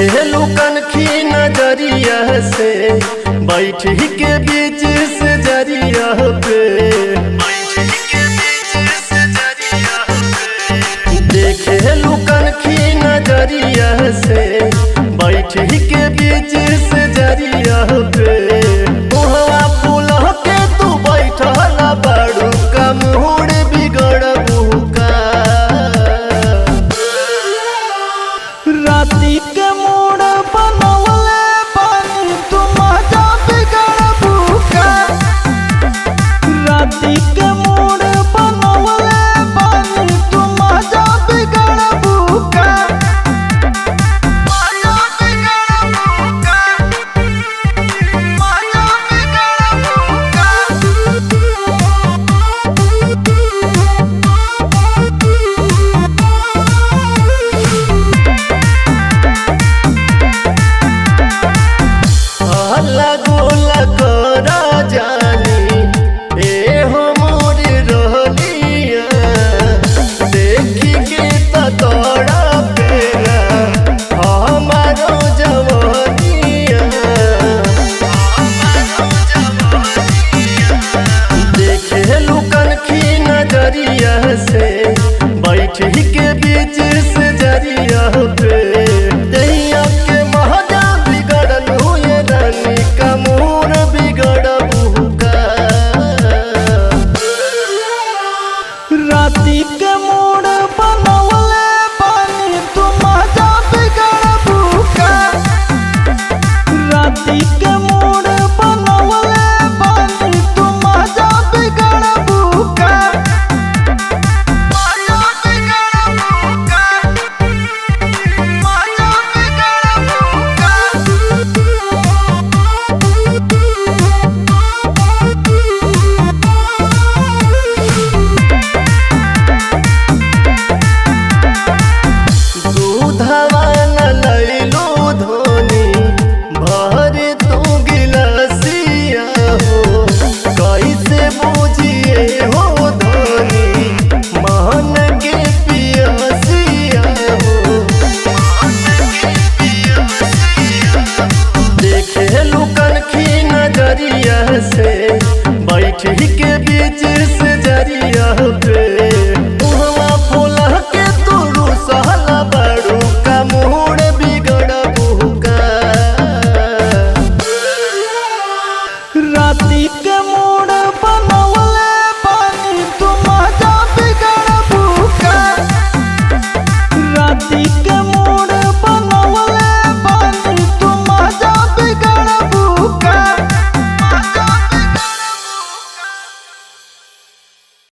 देखे लुकन की नजरिया से बैठ के बीच से जरिया पे देखे लुकन की नजरिया से बैठ के बीच से जरिया पे मुहवा फूल के तू बैठल बड़ू का मूड बिगड़ बुका राती के मूड बनवले पानी तू मजा बिगड़ बुका राती के मूड बनवले पानी तू मजा बिगड़ बुका मजा बिगड़ बुका मजा बिगड़ लगोला करा जानी ए हो मोर रहलिया देखी के तोड़ा पेला हमारो जवानिया देखे लुकन की नजरिया से बैठ के बीच से जरिया पे दैया के महजा बिगड़ल हुए रानी का मूड बिगड़ बुका राती के मूड बनवले पानी तू मजा बिगड़ बुका राती के मूड बनवले पानी तू मजा बिगड़ बुका मजा बिगड़ बुका मजा बिगड़ दूधवा न लैलो धोनी भर तू गिलसिया हो कैसे बुझिए हो धोनी मन के पियसिया हो देखे लुकन की नजरिया से बैठ के बीच से जरिया पे मुहवा फूल के तू सहला बड़ू का मूड बिगड़ बुका राती